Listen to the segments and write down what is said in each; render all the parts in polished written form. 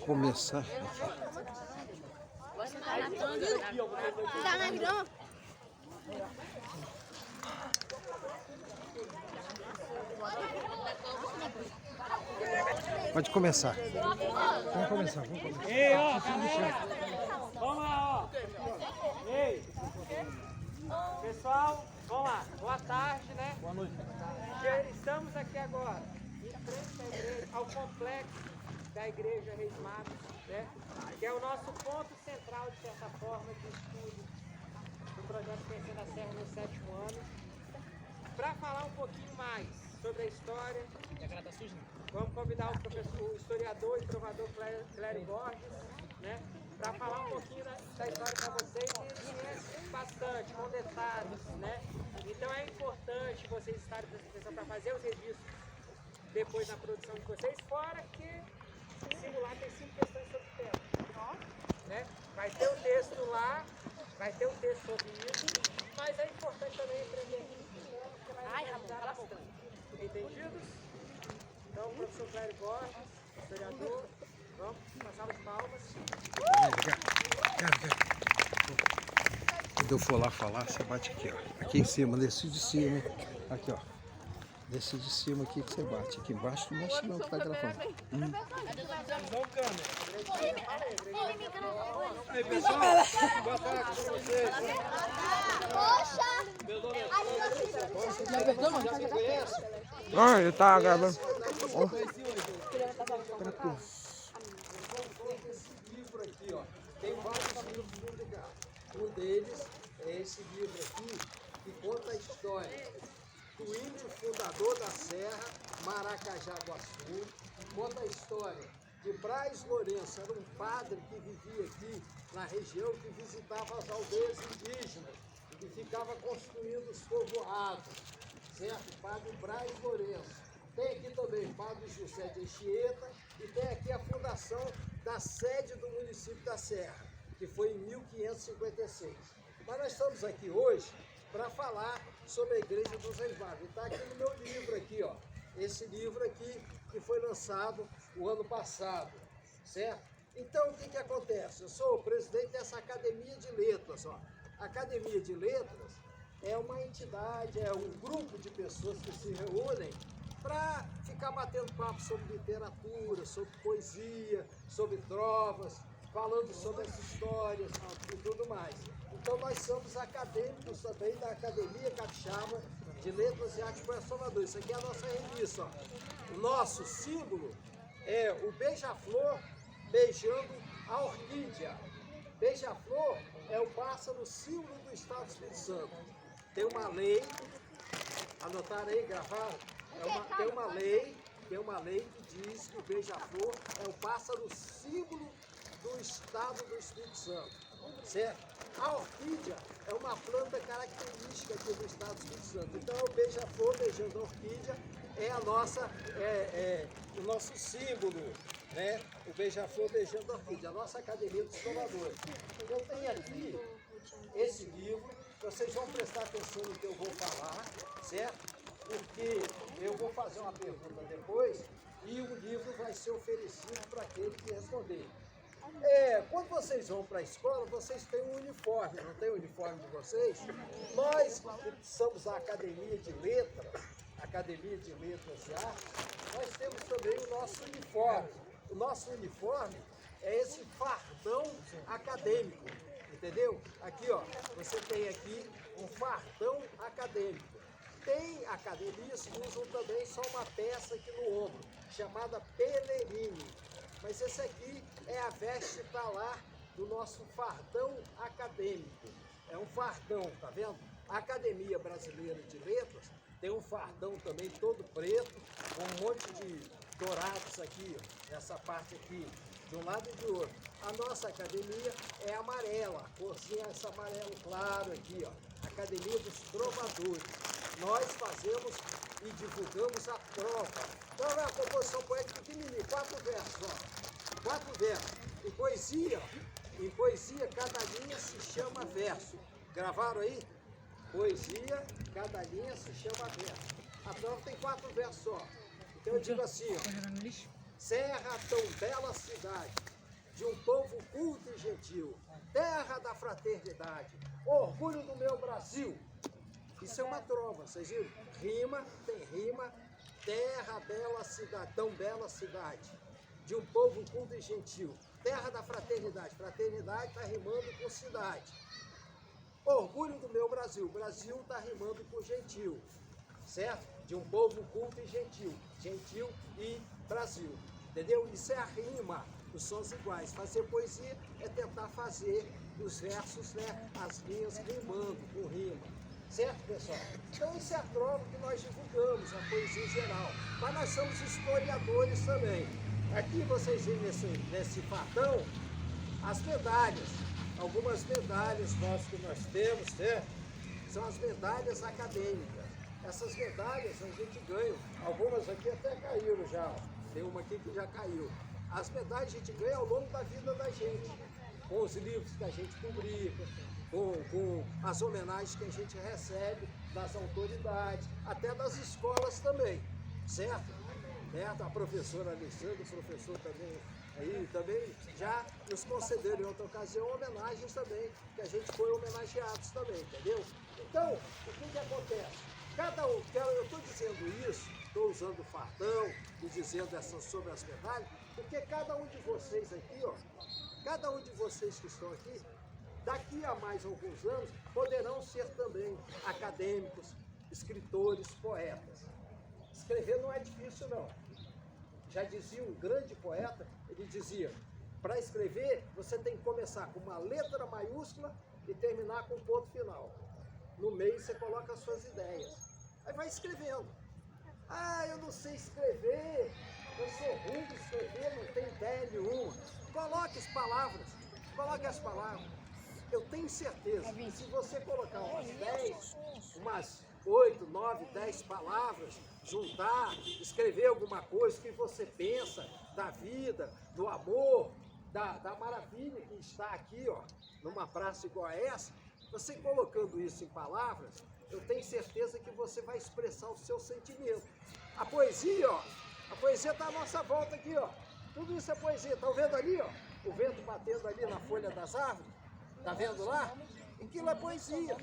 começar. Pode começar. Vamos começar. Ei, ó, galera. Vamos lá, ó. Ei. Pessoal, vamos lá. Boa tarde, né? Boa noite. Estamos aqui agora, em frente à igreja, ao complexo da Igreja Reis Magos, né? Que é o nosso ponto central, de certa forma, de estudo do projeto Conhecendo a Serra no 7º ano. Para falar um pouquinho mais sobre a história, vamos convidar o professor, o historiador e trovador Clério Borges, né? Para falar um pouquinho da história para vocês, e ele conhece bastante, com detalhes, né? Então é importante vocês estarem prestando atenção para fazer os registros depois na produção de vocês, fora que o singular tem 5 questões sobre o tema, né? Vai ter o texto lá, vai ter o texto sobre isso, mas é importante também aprender aqui, né? Porque vai ajudar bastante. Entendidos? Então, professor Clério Borges, historiador, vamos, uma salva de palmas. Quando eu for lá falar, você bate aqui, ó. Aqui em cima, desse de cima. Aqui, ó. Desse de cima aqui que você bate. Aqui embaixo não mexe não, que tá gravando. Aí, pessoal, boa tarde pra vocês. Já me conhece? Ah, ele tá gravando. Esse livro aqui, ó, tem vários livros publicados. Um deles é esse livro aqui, que conta a história do índio fundador da Serra, Maracajaguaçu. Conta a história de Braz Lourenço, era um padre que vivia aqui na região, que visitava as aldeias indígenas e que ficava construindo os povoados, certo? Padre Braz Lourenço. Tem aqui também o Padre José de Anchieta e tem aqui a fundação da sede do município da Serra, que foi em 1556. Mas nós estamos aqui hoje para falar sobre a Igreja dos Reis Magos. Está aqui no meu livro aqui, ó. Esse livro aqui que foi lançado o ano passado, certo? Então, o que acontece? Eu sou o presidente dessa Academia de Letras, ó. A Academia de Letras é uma entidade, é um grupo de pessoas que se reúnem para ficar batendo papo sobre literatura, sobre poesia, sobre trovas, falando sobre as histórias e tudo mais. Então nós somos acadêmicos também da Academia Capixaba de Letras e Artes para Salvador. Isso aqui é a nossa revista, ó. O nosso símbolo é o beija-flor beijando a orquídea. Beija-flor é o pássaro símbolo do Estado do Espírito Santo. Tem uma lei, anotaram aí, gravaram? Tem uma lei que diz que o beija-flor é o pássaro símbolo do Estado do Espírito Santo, certo? A orquídea é uma planta característica aqui do Estado do Espírito Santo. Então, o beija-flor beijando a orquídea é a nossa, o nosso símbolo, né? O beija-flor beijando a orquídea, a nossa Academia dos Trovadores. Eu tenho aqui esse livro, vocês vão prestar atenção no que eu vou falar, certo? Porque eu vou fazer uma pergunta depois e o livro vai ser oferecido para aquele que responder. Quando vocês vão para a escola, vocês têm um uniforme, não tem o uniforme de vocês? Nós, que somos a Academia de Letras e Artes, nós temos também o nosso uniforme. O nosso uniforme é esse fardão acadêmico, entendeu? Aqui, ó, você tem aqui um fardão acadêmico. Tem academias que usam também só uma peça aqui no ombro, chamada pelerine. Mas esse aqui é a veste talar do nosso fardão acadêmico. É um fardão, tá vendo? A Academia Brasileira de Letras tem um fardão também todo preto, com um monte de dourados aqui, ó, nessa parte aqui, de um lado e de outro. A nossa academia é amarela, a corzinha é esse amarelo claro aqui, ó. Academia dos Trovadores. Nós fazemos e divulgamos a trova. Então é uma composição poética pequenininha, 4 versos, ó. 4 versos. Em poesia, cada linha se chama verso. Gravaram aí? Poesia, cada linha se chama verso. A trova tem 4 versos só. Então eu digo assim, ó. Serra, tão bela cidade, de um povo culto e gentil, terra da fraternidade, orgulho do meu Brasil. Isso é uma trova, vocês viram? Rima, tem rima, terra, bela cidade, tão bela cidade, de um povo culto e gentil, terra da fraternidade. Fraternidade está rimando com cidade. Orgulho do meu Brasil. Brasil está rimando com gentil, certo? De um povo culto e gentil. Gentil e Brasil. Entendeu? Isso é a rima, os sons iguais. Fazer poesia é tentar fazer os versos, né, as linhas rimando, com rima. Certo, pessoal? Então isso é a prova que nós divulgamos, a poesia em geral. Mas nós somos historiadores também. Aqui vocês veem nesse fartão as medalhas. Algumas medalhas que nós temos, né? São as medalhas acadêmicas. Essas medalhas a gente ganha. Algumas aqui até caíram já. Tem uma aqui que já caiu. As medalhas a gente ganha ao longo da vida da gente. Com os livros que a gente publica, com as homenagens que a gente recebe das autoridades, até das escolas também, certo? A professora Alessandra, o professor também, aí também já nos concederam em outra ocasião homenagens também, que a gente foi homenageados também, entendeu? Então, o que acontece? Cada um, eu estou dizendo isso, estou usando o fartão e dizendo sobre as medalhas, porque cada um de vocês aqui, ó, cada um de vocês que estão aqui, daqui a mais alguns anos, poderão ser também acadêmicos, escritores, poetas. Escrever não é difícil, não. Já dizia um grande poeta, ele dizia, para escrever, você tem que começar com uma letra maiúscula e terminar com um ponto final. No meio você coloca as suas ideias. Aí vai escrevendo. Ah, eu não sei escrever, eu sou ruim de escrever, não tenho ideia nenhuma. Coloque as palavras, coloque as palavras. Eu tenho certeza que se você colocar umas 10, umas 8, 9, 10 palavras, juntar, escrever alguma coisa que você pensa da vida, do amor, da maravilha que está aqui, ó, numa praça igual a essa, você colocando isso em palavras, eu tenho certeza que você vai expressar o seu sentimento. A poesia, ó, a poesia está à nossa volta aqui, ó. Tudo isso é poesia. Estão vendo ali, ó? O vento batendo ali na folha das árvores. Está vendo lá? Aquilo é poesia.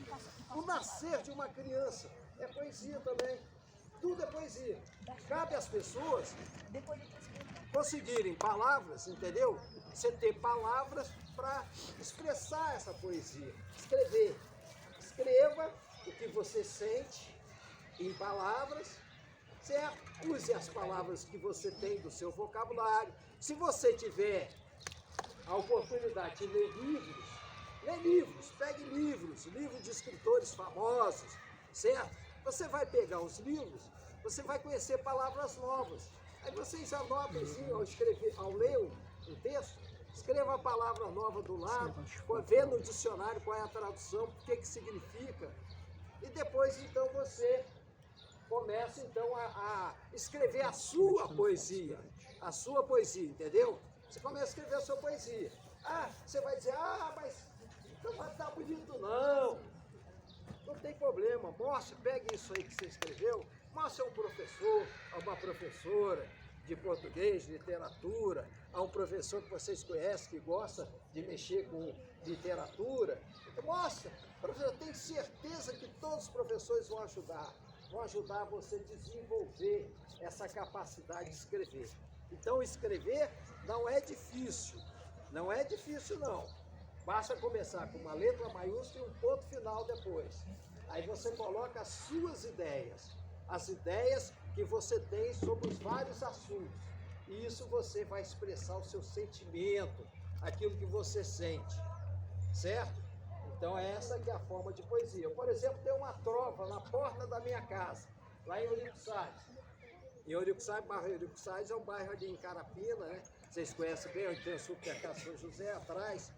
O nascer de uma criança é poesia também. Tudo é poesia. Cabe às pessoas conseguirem palavras, entendeu? Você ter palavras para expressar essa poesia. Escrever. Escreva o que você sente em palavras, certo? Use as palavras que você tem do seu vocabulário. Se você tiver a oportunidade de ler livros, lê livros, pegue livros de escritores famosos, certo? Você vai pegar os livros, você vai conhecer palavras novas. Aí vocês anotem assim, ao ler um texto, escreva a palavra nova do lado, vê no dicionário qual é a tradução, o que significa, e depois então você começa então a escrever a sua poesia, entendeu? Você começa a escrever a sua poesia. Ah, você vai dizer, mas não vai estar bonito não. Não tem problema, mostre, pegue isso aí que você escreveu, mostre a um professor, a uma professora de português, de literatura, a um professor que vocês conhecem, que gosta de mexer com literatura. Mostra, professor, eu tenho certeza que todos os professores vão ajudar você a desenvolver essa capacidade de escrever. Então, escrever não é difícil, não. Basta começar com uma letra maiúscula e um ponto final depois. Aí você coloca as suas ideias, as ideias que você tem sobre os vários assuntos. E isso você vai expressar o seu sentimento, aquilo que você sente, certo? Então essa que é a forma de poesia. Eu, por exemplo, tenho uma trova na porta da minha casa, lá em Eurico-Salles. Em Eurico-Salles, bairro Eurico-Salles é um bairro ali em Carapina, né? Vocês conhecem bem, onde tem o supermercado São José atrás.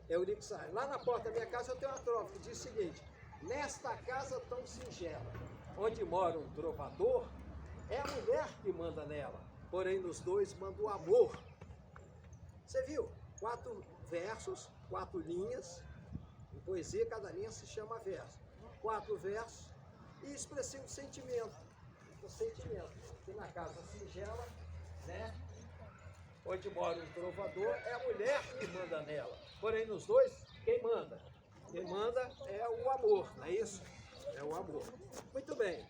Eurico-Salles. Lá na porta da minha casa eu tenho uma trova que diz o seguinte: nesta casa tão singela, onde mora um trovador, é a mulher que manda nela, porém nos dois manda o amor. Você viu? 4 versos, 4 linhas. Em poesia, cada linha se chama verso. 4 versos e expressei um sentimento. O sentimento que na casa singela, né? onde mora um trovador, é a mulher que manda nela. Porém, nos dois, quem manda? Quem manda é o amor, não é isso? É o amor. Muito bem.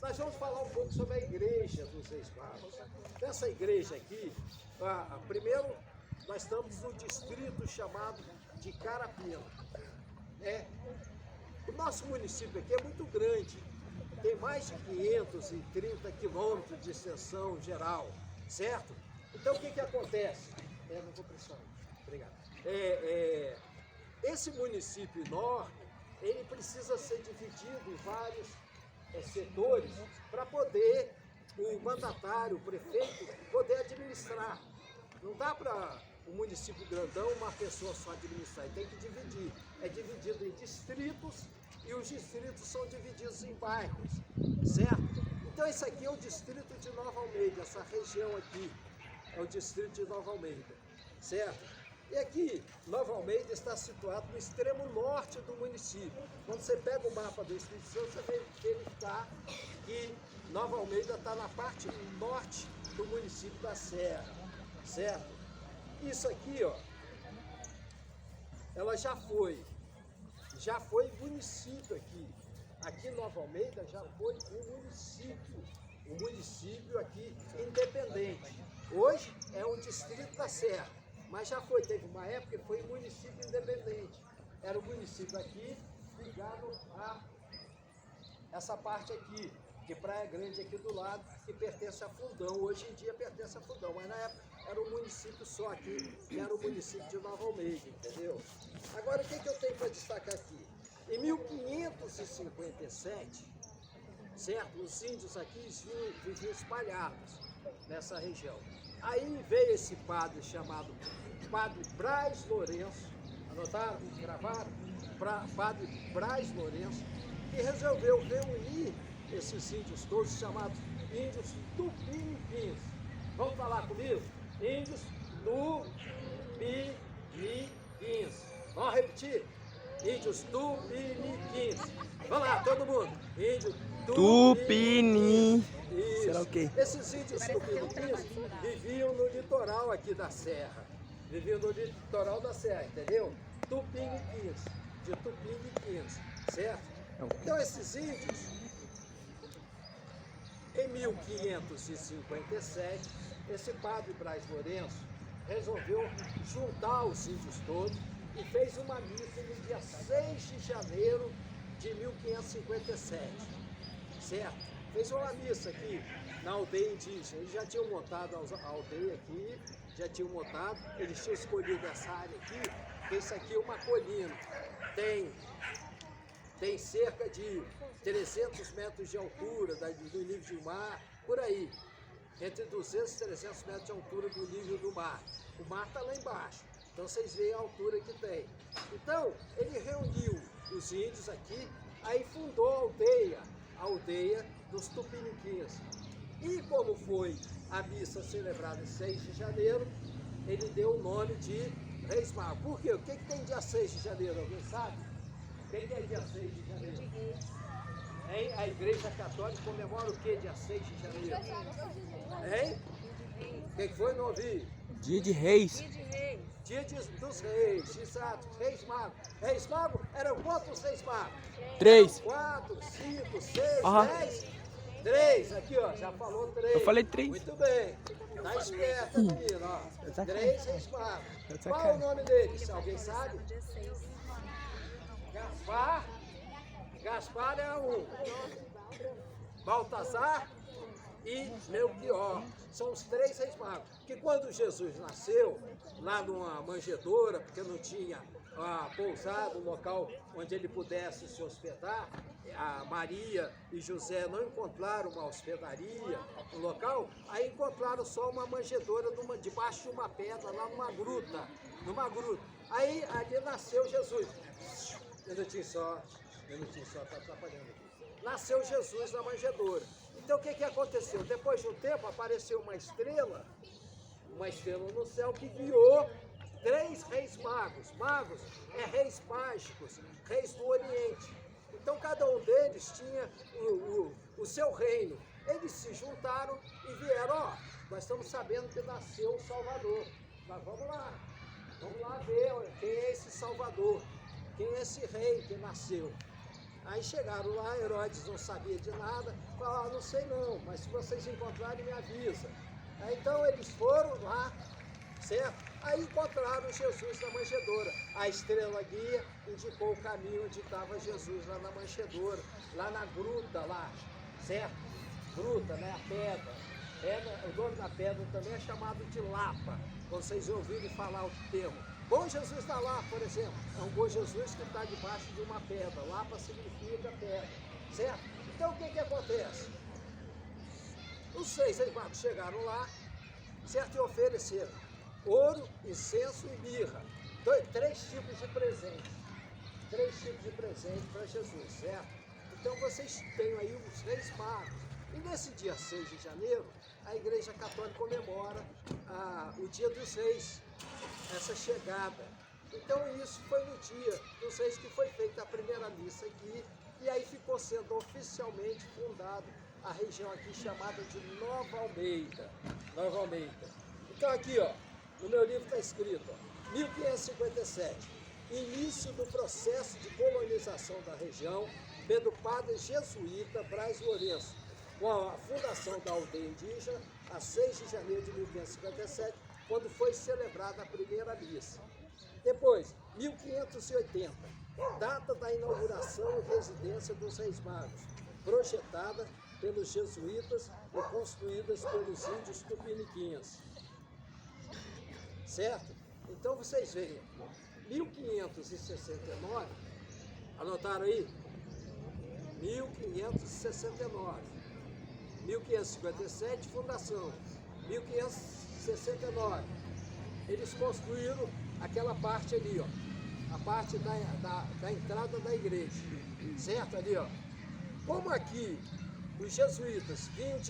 Nós vamos falar um pouco sobre a igreja dos Reis Magos. Nessa igreja aqui, primeiro, nós estamos no distrito chamado de Carapina. O nosso município aqui é muito grande. Tem mais de 530 quilômetros de extensão geral, certo? Então, o que acontece? Não vou pressionar. Obrigado. Esse município enorme, ele precisa ser dividido em vários setores para poder o mandatário, o prefeito, poder administrar. Não dá para o município grandão uma pessoa só administrar, ele tem que dividir. É dividido em distritos e os distritos são divididos em bairros, certo? Então esse aqui é o distrito de Nova Almeida, essa região aqui é o distrito de Nova Almeida, certo? E aqui, Nova Almeida está situado no extremo norte do município. Quando você pega o mapa do Espírito Santo, você vai verificar que Nova Almeida está na parte norte do município da Serra, certo? Isso aqui, ó, ela já foi município aqui. Aqui em Nova Almeida já foi um município aqui independente. Hoje é um distrito da Serra, mas já teve uma época que foi um município independente. Era um município aqui ligado a essa parte aqui, de Praia Grande aqui do lado, que pertence a Fundão. Hoje em dia pertence a Fundão, mas na época era um município só aqui, que era o município de Nova Almeida, entendeu? Agora, o que eu tenho para destacar aqui? Em 1557, certo? Os índios aqui viviam espalhados nessa região. Aí veio esse padre chamado Padre Braz Lourenço, anotaram, gravaram? Padre Braz Lourenço, que resolveu reunir esses índios todos, chamados índios tupiniquins. Vamos falar comigo? Índios tupiniquins. Vamos repetir? Índios tupiniquins. Vamos lá, todo mundo. Índio Tupini. Isso. Será o quê? Esses índios tupiniquins viviam no litoral aqui da Serra. Viviam no litoral da Serra, entendeu? Tupiniquins. De tupiniquins, certo? Então esses índios, em 1557, esse padre Braz Lourenço resolveu juntar os índios todos e fez uma missa no dia 6 de janeiro de 1557, certo? Fez uma missa aqui na aldeia indígena. Eles já tinham montado a aldeia aqui, eles tinham escolhido essa área aqui, porque isso aqui é uma colina. Tem cerca de 300 metros de altura do nível do mar, por aí. Entre 200 e 300 metros de altura do nível do mar. O mar está lá embaixo, então vocês veem a altura que tem. Então, ele reuniu os índios aqui, aí fundou a aldeia dos Tupiniquins. E como foi a missa celebrada em 6 de janeiro, ele deu o nome de Reis Magos. Por quê? O que tem dia 6 de janeiro? Alguém sabe? O que é dia 6 de janeiro? Hein? A Igreja Católica comemora o que dia 6 de janeiro? Hein? O que foi? Não ouvi. Dia de Reis. Dia dos Reis, exato. Reis Magos. Reis Magos eram quantos Reis Magos? 3. 4, 5, 6, 10. 3, aqui ó, já falou 3. Eu falei 3. Muito bem. Tá esperto, menino, ó. 3 Reis Magos. Qual é o nome deles? Alguém sabe? Gaspar é um. Baltazar e Melquior. São os 3 Reis Magos. Que quando Jesus nasceu, lá numa manjedoura, porque não tinha pousada, um local onde ele pudesse se hospedar, a Maria e José não encontraram uma hospedaria no local, aí encontraram só uma manjedoura debaixo de uma pedra, lá numa gruta. Aí ali nasceu Jesus. Minutinho só, tá atrapalhando aqui. Nasceu Jesus na manjedoura. Então o que aconteceu? Depois de um tempo apareceu uma estrela no céu que guiou 3 reis magos. Magos é reis mágicos, reis do Oriente. Então cada um deles tinha o seu reino. Eles se juntaram e vieram, ó, nós estamos sabendo que nasceu o Salvador. Mas vamos lá ver quem é esse Salvador, quem é esse rei que nasceu. Aí chegaram lá, Herodes não sabia de nada, falaram, não sei não, mas se vocês encontrarem, me avisa. Aí, então eles foram lá, certo? Aí encontraram Jesus na manjedoura. A estrela guia indicou o caminho onde estava Jesus, lá na manjedoura, lá na gruta, lá, certo? Gruta, né? A pedra. O nome da pedra também é chamado de Lapa, quando vocês ouvirem falar o termo. Bom Jesus da Lapa, por exemplo, é um bom Jesus que está debaixo de uma pedra. Lapa significa pedra, certo? Então o que acontece? Os 6 magos chegaram lá, certo? E ofereceram ouro, incenso e mirra. 3 tipos de presentes. 3 tipos de presente para Jesus, certo? Então vocês têm aí os Reis Magos. E nesse dia 6 de janeiro, a Igreja Católica comemora o Dia dos Reis, essa chegada. Então isso foi no dia dos Reis que foi feita a primeira missa aqui, e aí ficou sendo oficialmente fundado a região aqui chamada de Nova Almeida. Nova Almeida. Então aqui, ó, no meu livro está escrito, ó, 1557, início do processo de colonização da região pelo padre jesuíta Braz Lourenço, com a fundação da aldeia indígena, a 6 de janeiro de 1557, quando foi celebrada a primeira missa. Depois, 1580, data da inauguração e residência dos Reis Magos, projetada pelos jesuítas e construídas pelos índios tupiniquins. Certo? Então vocês veem, 1569, anotaram aí? 1569. 1557, fundação. 1569, eles construíram aquela parte ali, ó, a parte da entrada da igreja, certo? Ali, ó. Como aqui os jesuítas vinham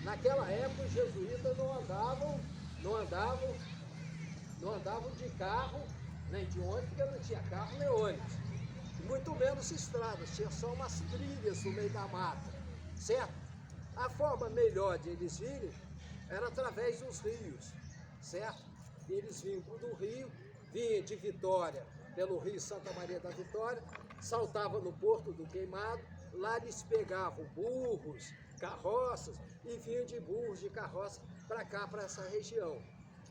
naquela época os jesuítas não andavam de carro, nem de ônibus, porque não tinha carro nem ônibus. Muito menos estradas, tinha só umas trilhas no meio da mata, certo? A forma melhor de eles virem era através dos rios, certo? E eles vinham do rio, vinham de Vitória, pelo rio Santa Maria da Vitória, saltavam no Porto do Queimado, lá eles pegavam burros, carroças, e vinham de burros, de carroça, para cá, para essa região.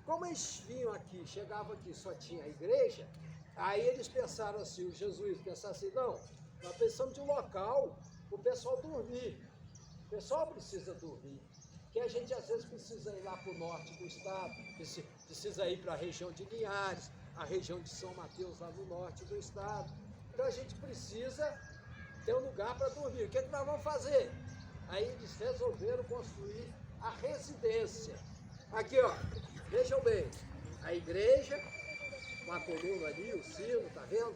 Como eles vinham aqui, chegavam aqui, só tinha a igreja, aí eles pensaram assim, os jesuítas pensaram assim, não, nós precisamos de um local para o pessoal dormir. O pessoal precisa dormir, que a gente às vezes precisa ir lá para o norte do estado, precisa ir para a região de Linhares, a região de São Mateus, lá no norte do estado. Então a gente precisa ter um lugar para dormir. O que nós vamos fazer? Aí eles resolveram construir a residência. Aqui, ó, vejam bem, a igreja com a coluna ali, o sino, tá vendo?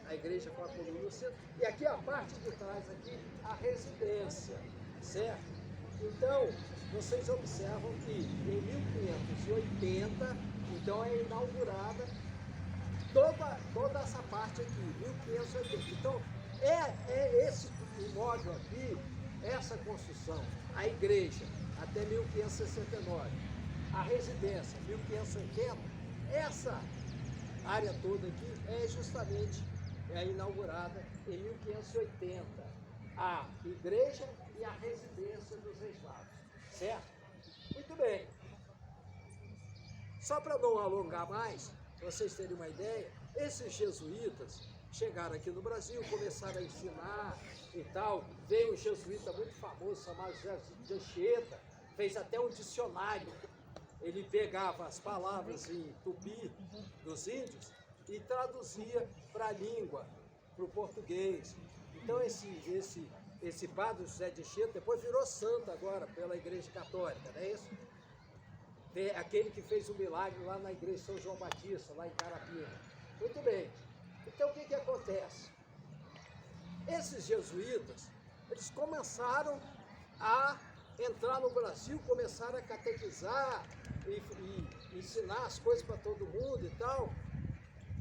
A igreja com a coluna e o sino. E aqui a parte de trás, aqui, a residência. Certo? Então, vocês observam que em 1580, então é inaugurada toda essa parte aqui, 1580. Então, é esse imóvel aqui, essa construção, a igreja, até 1569, a residência, 1580, essa área toda aqui é justamente inaugurada em 1580. A igreja e a residência dos Reis Magos, certo? Muito bem. Só para não alongar mais, para vocês terem uma ideia, esses jesuítas chegaram aqui no Brasil, começaram a ensinar e tal. Veio um jesuíta muito famoso, chamado José de Anchieta, fez até um dicionário. Ele pegava as palavras em tupi dos índios e traduzia para a língua, para o português. Então esse padre José de Anchieta depois virou santo agora pela Igreja Católica, não é isso? Aquele que fez o milagre lá na Igreja de São João Batista, lá em Carapina. Muito bem. Então o que acontece? Esses jesuítas, eles começaram a entrar no Brasil, começaram a catequizar e ensinar as coisas para todo mundo e tal.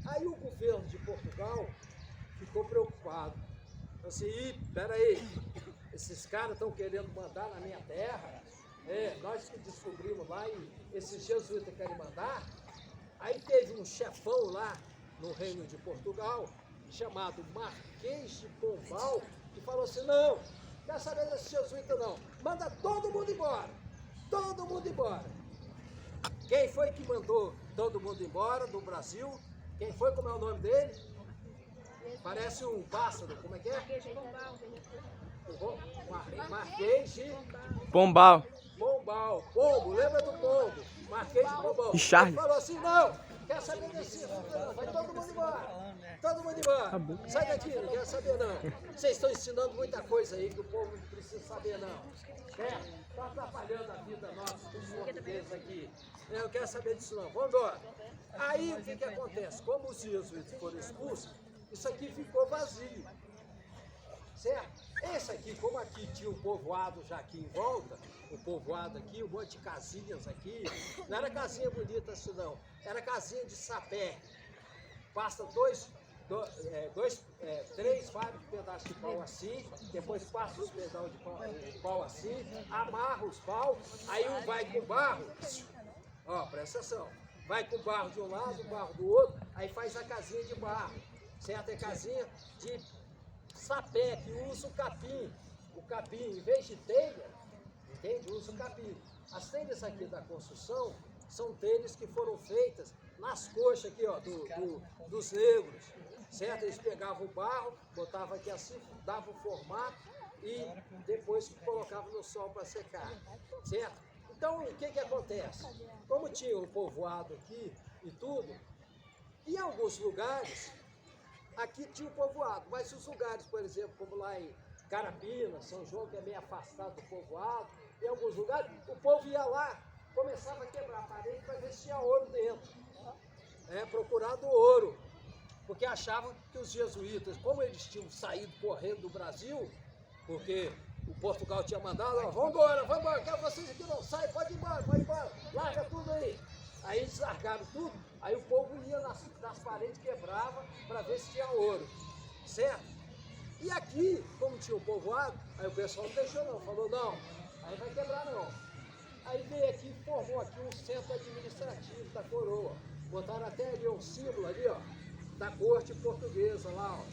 Aí o governo de Portugal ficou preocupado. Assim, peraí, esses caras estão querendo mandar na minha terra. Nós que descobrimos lá e esses jesuítas querem mandar. Aí teve um chefão lá no Reino de Portugal, chamado Marquês de Pombal, que falou assim, não, quer saber desse jesuíta não, manda todo mundo embora, todo mundo embora. Quem foi que mandou todo mundo embora do Brasil? Quem foi, como é o nome dele? Parece um pássaro, como é que é? Marquês de Pombal. Pombal, pombo, lembra do pombo? Marquês de Pombal. E Charles. Ele falou assim, não, quer saber desse não, vai todo mundo embora. Todo mundo embora. Sai daqui, não quero saber não. Vocês estão ensinando muita coisa aí que o povo não precisa saber não. Está atrapalhando a vida nossa dos portugueses aqui. Eu não quero saber disso não. Vamos embora. Aí o que acontece? Como os jesuítas foram expulsos, isso aqui ficou vazio. Certo? Esse aqui, como aqui tinha um povoado já aqui em volta, o povoado aqui, um monte de casinhas aqui, não era casinha bonita assim não, era casinha de sapé. Passa três, vários pedaços de pau assim, depois passa os pedaços de pau assim, amarra os pau, aí um vai com barro, ó, presta atenção, vai com barro de um lado, barro do outro, aí faz a casinha de barro, certo? É casinha de sapé, que usa o capim. O capim, em vez de telha, entende? Usa o capim. As telhas aqui da construção são telhas que foram feitas nas coxas aqui, ó, dos negros, certo? Eles pegavam o barro, botavam aqui assim, davam o formato e depois colocavam no sol para secar, certo? Então, o que acontece? Como tinha um povoado aqui e tudo, em alguns lugares, aqui tinha um povoado, mas os lugares, por exemplo, como lá em Carapina, São João, que é meio afastado do povoado, em alguns lugares, o povo ia lá, começava a quebrar a parede para ver se tinha ouro dentro, procurando ouro, porque achavam que os jesuítas, como eles tinham saído correndo do Brasil, porque o Portugal tinha mandado, ó, vamos embora, quero vocês aqui não, sai, pode ir embora, larga tudo aí. Aí eles largaram tudo, aí o povo ia nas paredes, quebrava para ver se tinha ouro, certo? E aqui, como tinha o povoado, aí o pessoal não deixou não, falou não, aí vai quebrar não. Aí veio aqui e formou aqui um centro administrativo da coroa, botaram até ali um símbolo ali, ó, da corte portuguesa lá, ó.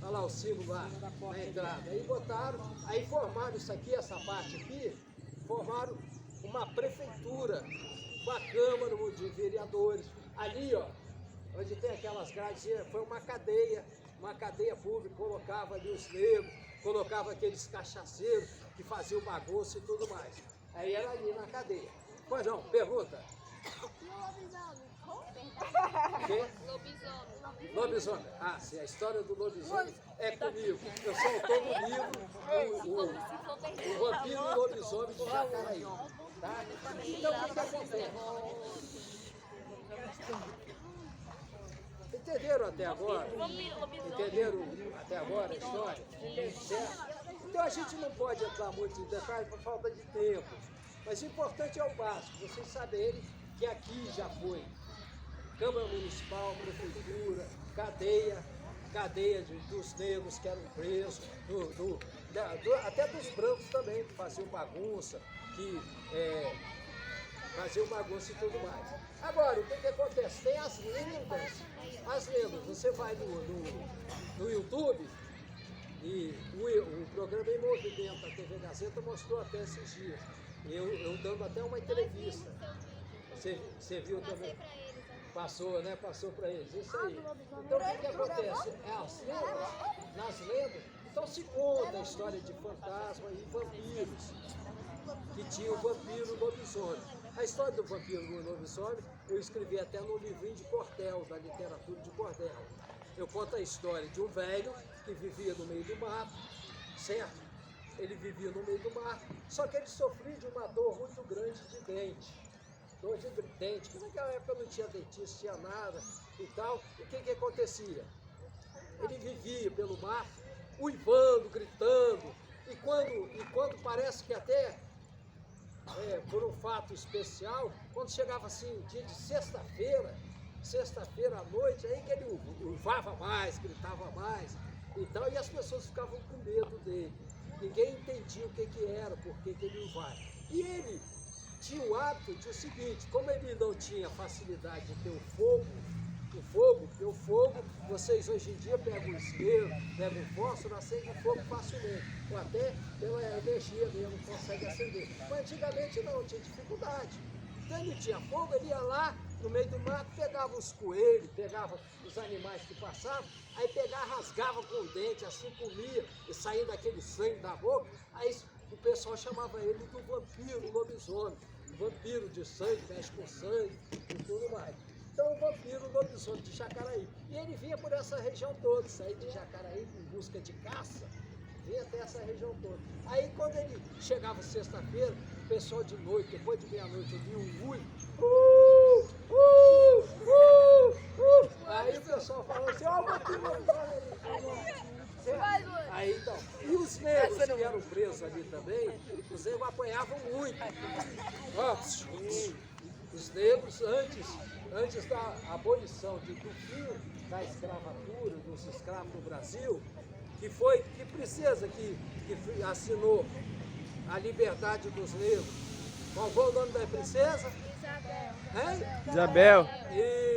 Olha lá o símbolo lá na entrada. Aí botaram, aí formaram isso aqui, essa parte aqui, formaram uma prefeitura, uma câmara de vereadores. Ali, ó, onde tem aquelas grades, foi uma cadeia pública, colocava ali os negros, colocava aqueles cachaceiros que faziam bagunça e tudo mais. Aí era ali na cadeia. Pois não, pergunta. Lobisomem. Ah, sim, a história do lobisomem é comigo. Eu sou autor do livro, o Vampiro e o Lobisomem de Jacaraí. Tá? Então, o que acontece? Entenderam até agora? Entenderam até agora a história? Certo? Então, a gente não pode entrar muito em detalhes por falta de tempo. Mas o importante é o básico, vocês saberem que aqui já foi Câmara Municipal, Prefeitura, cadeia dos negros que eram presos, até dos brancos também, que faziam bagunça, faziam bagunça e tudo mais. Agora, o que acontece? Tem as lendas, você vai no YouTube, e o programa Em Movimento, a TV Gazeta, mostrou até esses dias, eu dando até uma entrevista. Você viu também? Passou, né? Passou para eles, isso aí. Então o que acontece? Nas lendas, então se conta a história de fantasma e vampiros, que tinha o vampiro e o lobisomem. A história do vampiro e do lobisomem eu escrevi até no livrinho de cordel, da literatura de cordel. Eu conto a história de um velho que vivia no meio do mato, certo? Ele vivia no meio do mato, só que ele sofria de uma dor muito grande de dente. Dor de dente, que naquela época não tinha dentista, tinha nada e tal. E o que acontecia? Ele vivia pelo mato, uivando, gritando, e quando parece que até, por um fato especial, quando chegava assim, dia de sexta-feira à noite, aí que ele uivava mais, gritava mais e tal, e as pessoas ficavam com medo dele. Ninguém entendia o que era, por que ele vai. E ele tinha o hábito de o seguinte, como ele não tinha facilidade de ter o fogo, porque o fogo, vocês hoje em dia pegam o isqueiro, pegam o fósforo, acende o fogo facilmente, ou até pela energia mesmo, consegue acender. Mas antigamente não, tinha dificuldade. Então ele tinha fogo, ele ia lá no meio do mato, pegava os coelhos, pegava os animais que passavam, aí pegava, rasgava com o dente, assim comia, e saía daquele sangue da boca, aí o pessoal chamava ele do vampiro, lobisomem, vampiro de sangue, mexe com sangue e tudo mais. Então o vampiro lobisomem de Jacaraí. E ele vinha por essa região toda, saía de Jacaraí em busca de caça, vinha até essa região toda. Aí quando ele chegava sexta-feira, o pessoal de noite, depois de meia-noite, ouvia um ui. Aí o pessoal falava assim, ó, o vampiro lobisomem. Aí então, e os negros que eram presos ali também, os negros apanhavam muito. Ó, os negros, antes da abolição do fim da escravatura, dos escravos no Brasil, que princesa que assinou a liberdade dos negros? Qual foi o nome da princesa? Hein? Isabel.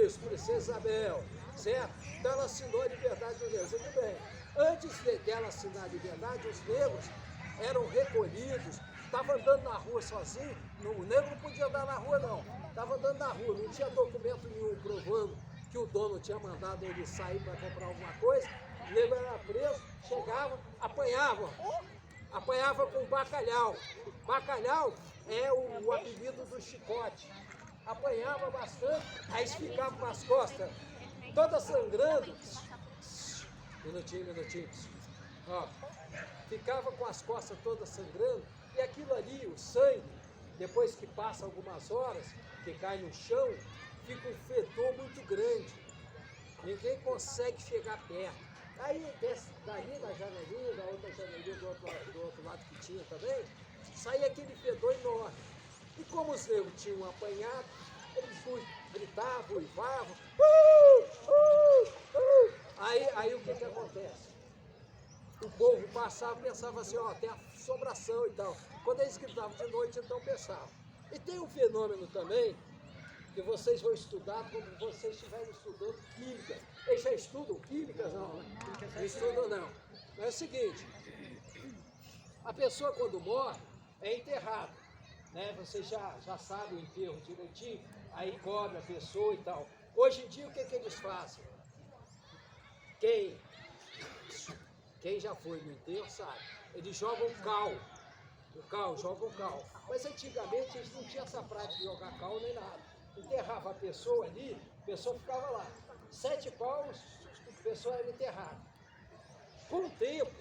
Isso, princesa Isabel, certo? Então ela assinou a liberdade dos negros, muito bem. Antes dela assinar a liberdade, os negros eram recolhidos, estavam andando na rua sozinho, o negro não podia andar na rua não, estava andando na rua, não tinha documento nenhum provando que o dono tinha mandado ele sair para comprar alguma coisa, o negro era preso, chegava, apanhava com bacalhau. Bacalhau é o apelido do chicote. Apanhava bastante, aí ficava com as costas todas sangrando. Minutinho. Ó, ficava com as costas todas sangrando, e aquilo ali, o sangue, depois que passa algumas horas, que cai no chão, fica um fedor muito grande. Ninguém consegue chegar perto. Aí desce dali da janelinha, da outra janelinha do outro lado que tinha também, saía aquele fedor enorme. E como os negros tinham apanhado, eles gritavam, uivavam. Aí o que acontece? O povo passava e pensava assim, ó, tem assombração e tal. Quando eles gritavam de noite, então pensavam. E tem um fenômeno também, que vocês vão estudar quando vocês estiverem estudando química. Eles já estudam química? Não, não estudam não. É o seguinte, a pessoa quando morre é enterrada, né? Vocês já sabem o enterro direitinho, aí cobre a pessoa e tal. Hoje em dia o que eles fazem? Quem já foi no enterro sabe, eles jogam cal. Jogam cal. Mas antigamente eles não tinham essa prática de jogar cal nem nada. Enterrava a pessoa ali, a pessoa ficava lá. 7 palmos, a pessoa era enterrada. Com o tempo,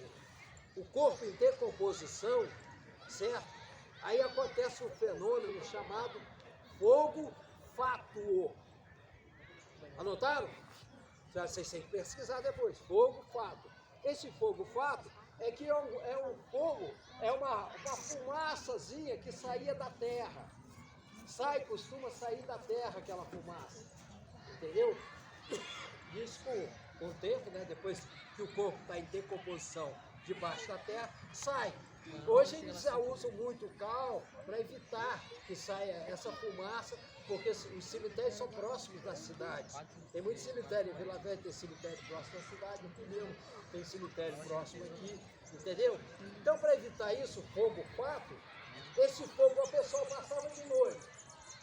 o corpo em decomposição, certo? Aí acontece um fenômeno chamado fogo fátuo. Anotaram? Vocês têm que pesquisar depois. Fogo fátuo. Esse fogo fátuo é que é um fogo, é uma fumaçazinha que saía da terra. Costuma sair da terra aquela fumaça. Entendeu? Isso com o tempo, né? Depois que o corpo está em decomposição debaixo da terra, sai. Hoje eles já usam muito o cal para evitar que saia essa fumaça, porque os cemitérios são próximos das cidades. Tem muito cemitério, em Vila Velha tem cemitério próximo da cidade, no Pinhão tem cemitério próximo aqui, entendeu? Então, para evitar isso, fogo fátuo, esse fogo a pessoa passava de noite.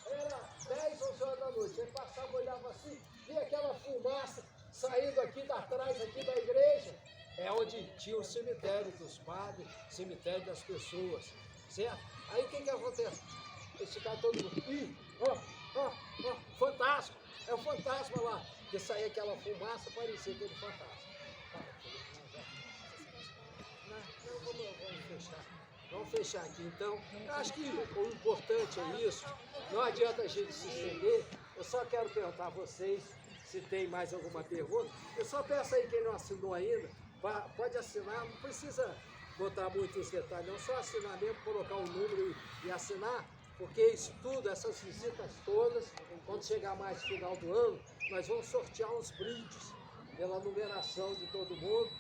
Era 10, 11 horas da noite, ele passava, olhava assim, via aquela fumaça saindo aqui da trás aqui da igreja, é onde tinha o cemitério dos padres, cemitério das pessoas, certo? Aí o que acontece? Eles ficaram todo mundo, fantasma, é o fantasma lá, que saía aquela fumaça, parecia aquele fantasma. Vamos fechar aqui, então. Eu acho que o importante é isso. Não adianta a gente se estender. Eu só quero perguntar a vocês se tem mais alguma pergunta. Eu só peço aí quem não assinou ainda, pode assinar, não precisa botar muitos detalhes, não, só assinar mesmo, colocar o número e assinar, porque isso tudo, essas visitas todas, quando chegar mais no final do ano, nós vamos sortear uns brindes pela numeração de todo mundo.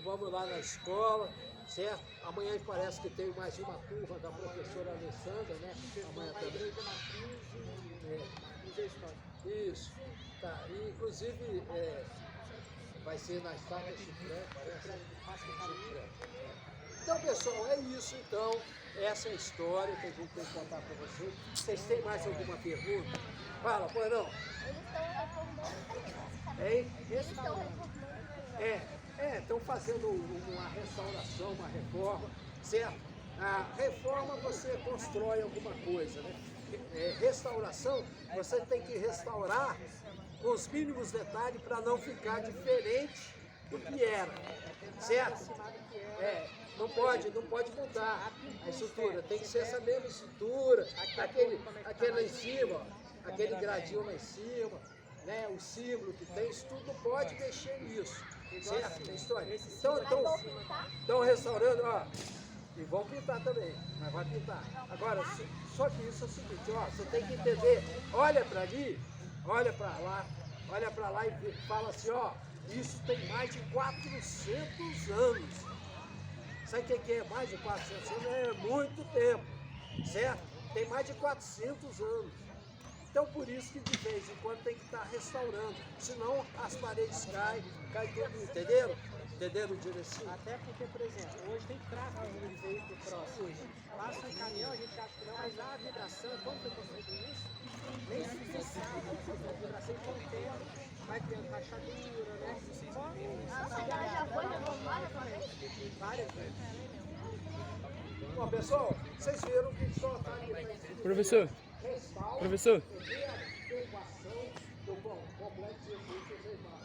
Vamos lá na escola, certo? Amanhã parece que tem mais uma turma da professora Alessandra, né? Amanhã também. Isso. Tá. E, inclusive, vai ser na Estátua Chifré, parece. Então, pessoal, é isso, então. Essa é a história que a gente tem que contar para vocês. Vocês têm mais alguma pergunta? Fala, pois não. Hein? Estão fazendo uma restauração, uma reforma, certo? A reforma você constrói alguma coisa, né? Restauração, você tem que restaurar com os mínimos detalhes para não ficar diferente do que era, certo? Não pode mudar a estrutura, tem que ser essa mesma estrutura, aquele lá em cima, ó, aquele gradinho lá em cima, né? O símbolo que tem, isso tudo pode mexer nisso, certo? Tem história. Estão restaurando, ó, e vão pintar também, mas vai pintar. Agora, só que isso é o seguinte, ó, você tem que entender, olha para ali, olha para lá e fala assim, ó, isso tem mais de 400 anos. Sabe o que é mais de 400 anos? É muito tempo, certo? Tem mais de 400 anos. Então, por isso que de vez em quando tem que estar restaurando, senão as paredes caem tudo, entenderam? Entenderam o direção? Até porque, por exemplo, hoje tem tráfego de veículo próximo. Passa um caminhão, a gente acha que não, mas a vibração, como foi construído isso? Nem se sabe, a vibração com o tempo vai criando rachadura, né? Várias vezes. Bom, pessoal, vocês viram que só está ali. Professor, professor. Adequação do complexo de efeitos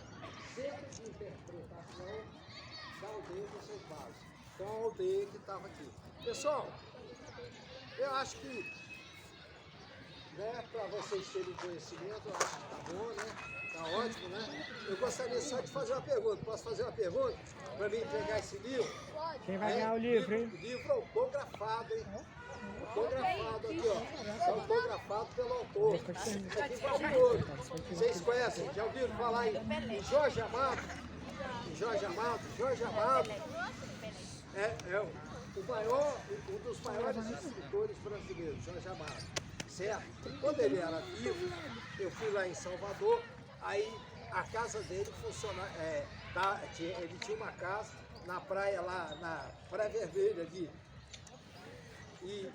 centro de interpretação da aldeia dos seus bairros. Então, a aldeia que estava aqui. Pessoal, eu acho que, né, para vocês terem conhecimento, eu acho que está bom, né? Está ótimo, né? Eu gostaria só de fazer uma pergunta. Posso fazer uma pergunta? Para mim pegar esse livro? Quem vai ganhar o livro, hein? Livro autografado, hein? Autografado aqui, ó. Autografado pelo autor. Aqui fabuloso. Vocês conhecem? Já ouviram falar em Jorge Amado? Jorge Amado é um dos maiores escritores brasileiros, Jorge Amado. Certo? Quando ele era vivo, eu fui lá em Salvador, aí a casa dele funcionava, ele tinha uma casa na praia lá, na Praia Vermelha ali. E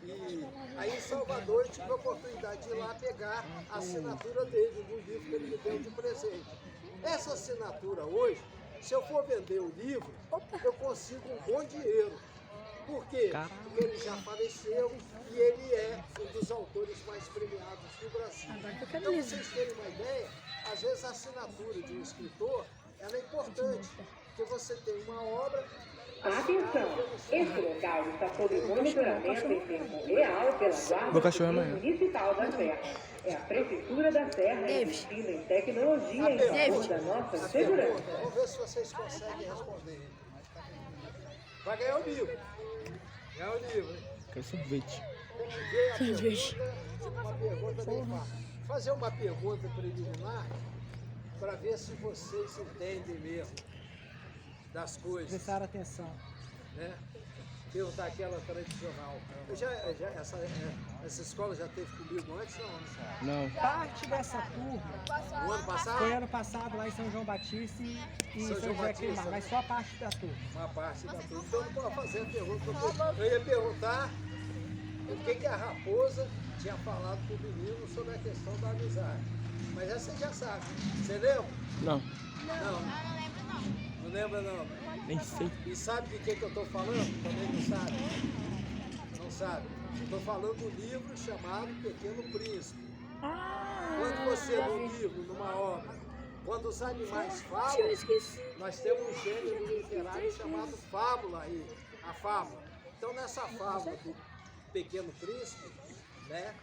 aí em Salvador eu tive a oportunidade de ir lá pegar a assinatura dele, do livro que ele me deu de presente. Essa assinatura hoje, se eu for vender o livro, eu consigo um bom dinheiro. Por quê? Porque ele já faleceu e ele é um dos autores mais premiados do Brasil. Então, pra vocês terem uma ideia, às vezes a assinatura de um escritor ela é importante, porque você tem uma obra. Atenção! Este local está sob monitoramento em tempo real pela Guarda Municipal da Serra. É a Prefeitura da Serra investindo em tecnologia em favor da nossa segurança. Vamos ver se vocês conseguem responder. Vai ganhar o livro. Ganhar o livro, hein? Quero sorvete. Tem que ver a pergunta, uma pergunta bem fácil. Fazer uma pergunta preliminar para ver se vocês entendem mesmo das coisas. Prestar atenção. Né? Perguntar aquela tradicional. Essa escola já teve comigo antes, não? Não. Parte dessa turma No ano passado? foi ano passado lá em São João Batista e São José Queimar, mas só a parte da turma. Uma parte da turma. Então não pode fazer a pergunta, porque eu ia perguntar o que a raposa tinha falado para o menino sobre a questão da amizade. Mas essa você já sabe. Você lembra? Não. Não lembra não? Nem sei. E sabe de que eu estou falando? Também não sabe. Não sabe. Estou falando do livro chamado Pequeno Príncipe. Quando você lê um livro, numa obra, quando os animais falam, nós temos um gênero literário chamado fábula aí, a fábula. Então nessa fábula do Pequeno Príncipe, né,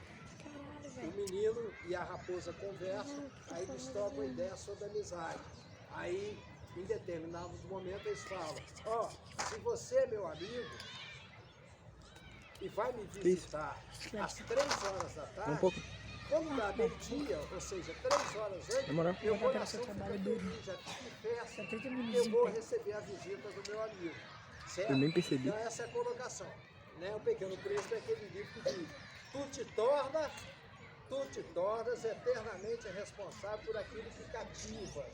o menino e a raposa conversam, aí eles trocam ideia sobre amizade. Aí, em determinados momentos, eles falam, ó, se você é meu amigo e vai me visitar às 3 horas da tarde, quando dá meio-dia, ou seja, 3 horas antes, eu vou na São Fica Feliz, já tive festa, eu vou receber a visita do meu amigo. Certo? Eu nem percebi. Então essa é a colocação. Né? O Pequeno Príncipe é aquele livro que diz: tu te tornas eternamente responsável por aquilo que cativas.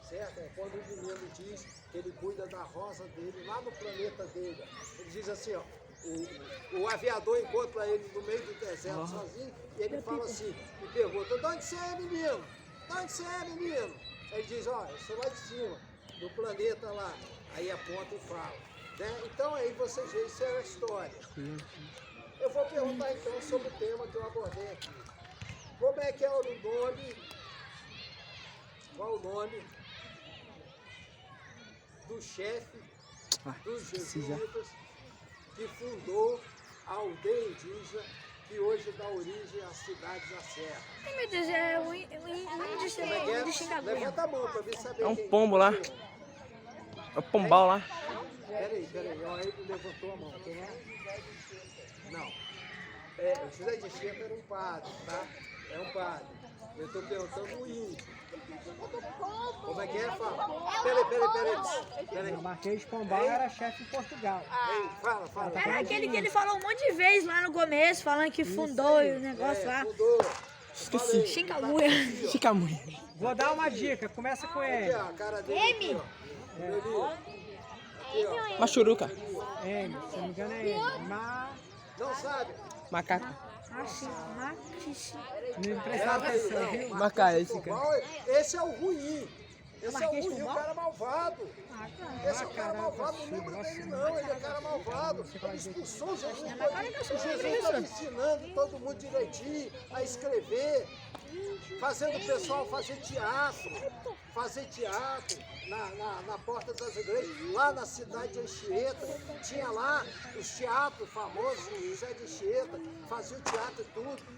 Certo? É quando o menino diz que ele cuida da rosa dele lá no planeta dele. Ele diz assim, ó, o aviador encontra ele no meio do deserto sozinho e ele fala assim, e pergunta: de onde você é, menino? De onde você é, menino? Ele diz: ó, eu sou lá de cima, do planeta lá. Aí aponta e fala. Né? Então aí vocês veem, isso é a história. Eu vou perguntar então sobre o tema que eu abordei aqui. Como é que é o nome, qual o nome do chefe dos jesuítas que fundou a aldeia indígena que hoje dá origem às cidades da Serra? Ai, meu Deus, é o índio de Xingaguinha. Levanta a mão para ver saber É um quem pombo lá. É o pombal lá. Peraí, ó, ele levantou a mão. Quem é? Não. O José de Chefe era um padre, tá? É um padre. Eu estou perguntando o índio. Como é que é? Fala. Peraí. O Marquês de Pombal era chefe em Portugal. Ei, fala. Era aquele que ele falou um monte de vezes lá no começo, falando que fundou o negócio lá. Fundou. Esqueci. Xingaguinha. Chicamunha. Vou dar uma dica, começa com Aqui, ele. ó, a cara dele aqui, ó. Aqui, ó. Machuruca. M, se não me engano é ele. Não sabe? Macaco. Não prestava atenção, viu? Macaco, esse cara. Pombal, esse é o ruim. Esse é o ruim, o cara malvado. Esse é o cara malvado, não lembro dele não, ele é cara malvado. Ele expulsou Jesus. O Jesus estava ensinando todo mundo direitinho a escrever, fazendo o pessoal fazer teatro na porta das igrejas, lá na cidade de Anchieta. Tinha lá os teatros famosos, o José de Anchieta, fazia o teatro e tudo.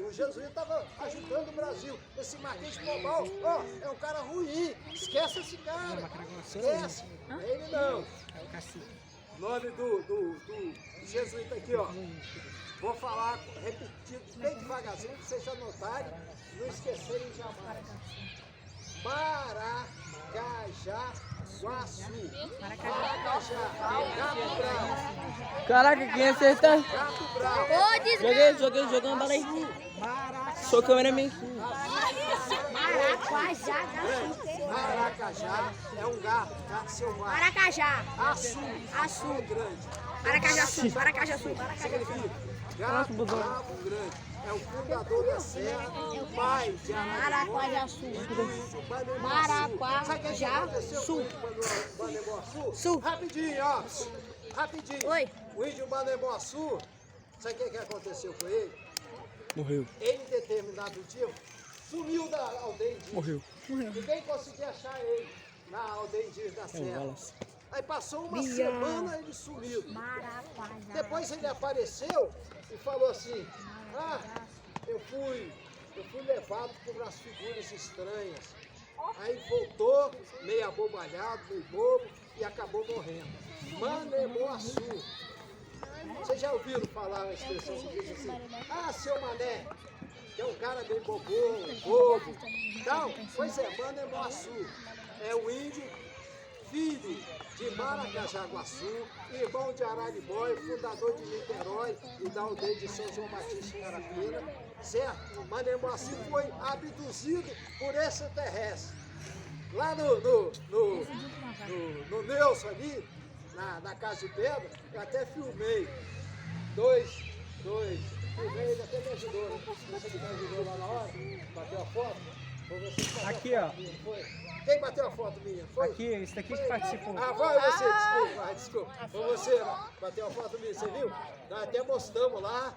O jesuíta estava ajudando o Brasil. Esse Marquês de Pombal, ó, é um cara ruim. Esquece esse cara. Esquece. É ele não. É o cacique. Nome do jesuíta aqui, ó. Vou falar repetido bem devagarzinho para vocês anotarem e não esquecerem jamais. Maracajaguaçu. Maracajá. Gato bravo. Caraca, quem acerta? Gato bravo. Ô, desgraça. Joguei, jogando bala aí. Sou cameraman. Maracajá é um gato selvagem. Maracajá. Açu grande. Maracajá-Sul. Maracajá-Sul. Significa gato bravo grande. É o fundador da serra, o pai de Maracajá-Sul. Maracajá. Sabe o que aconteceu com o Banemboaçu? Sul. Rapidinho, ó. Rapidinho. Oi. O índio Banemboaçu, sabe o que aconteceu com ele? Morreu. Ele, em determinado dia, sumiu da aldeia indígena. Morreu. Ninguém conseguia achar ele na aldeia indígena da É um serra. balas. Aí passou uma semana ele sumiu. Depois ele apareceu e falou assim: eu fui levado por umas figuras estranhas. Aí voltou, meio abobalhado, meio bobo, e acabou morrendo. Manemboaçu. Vocês já ouviram falar a expressão que diz assim: seu Mané, que é um cara bem bobo. Então, pois é, Manemboaçu é o índio, filho de Maracajaguaçu, irmão de Araribóia, fundador de Niterói e da aldeia de São João Batista em Carapina, certo? Manemboaçu foi abduzido por extraterrestre. Lá no Nelson ali, na Casa de Pedra, eu até filmei filmei, ele até me ajudou, né? Você que me ajudou lá na hora, bateu a foto, foi você que bateu Aqui, a ó. foto minha, foi? Quem bateu a foto minha? Foi? Aqui, esse daqui que participou. Foi você, desculpa. Foi você, bateu a foto minha, você viu? Nós até mostramos lá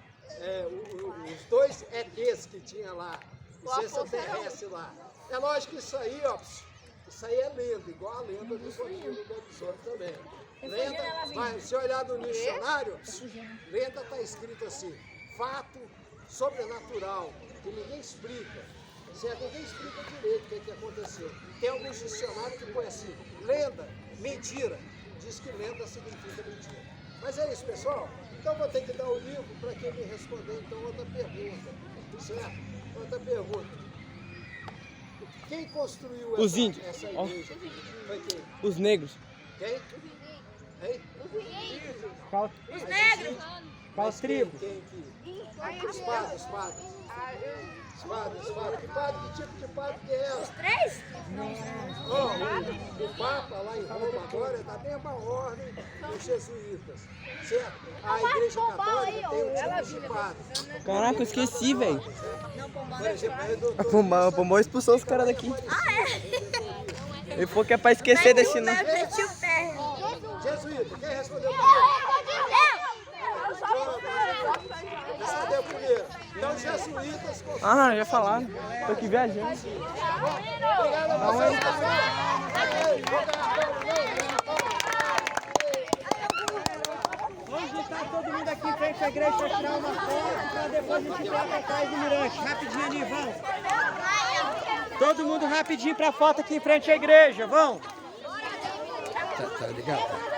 os dois ETs que tinha lá, os extraterrestres lá. É lógico que isso aí, ó, isso aí é lenda, igual a lenda do Godinho do Lobisomem também. Lenda, mas se olhar no dicionário, lenda está escrito assim: fato sobrenatural, que ninguém explica. Certo? Ninguém explica direito o que aconteceu. Tem alguns dicionários que põem assim: lenda, mentira. Diz que lenda significa mentira. Mas é isso, pessoal. Então vou ter que dar o livro para quem me responder então outra pergunta. Certo? Outra pergunta. O Quem construiu Os essa índios. Ó. igreja aqui? Foi quem? Os negros. Quem? Hein? Qual, Os negros. qual tribo? Quem aqui? Os padres. Que padre? Que tipo de padre que é ela? 3? Ó, o Papa lá em Roma agora é da mesma ordem dos jesuítas, certo? A Igreja Católica tem um tipo de padre. Caraca, eu esqueci, velho. Por exemplo, é do O Pombal expulsou os caras daqui. Ele falou que é pra esquecer desse nome. Meti o pé. jesuíta. Quem respondeu primeiro? Respondeu primeiro. Então, jesuítas... Ah, já falaram. Tô aqui viajando. Obrigado a vocês também. Vamos juntar todo mundo aqui em frente à igreja para tirar uma foto, para depois a gente ir para trás do mirante. Rapidinho ali, vão. Todo mundo rapidinho para foto aqui em frente à igreja, vão. Tá ligado?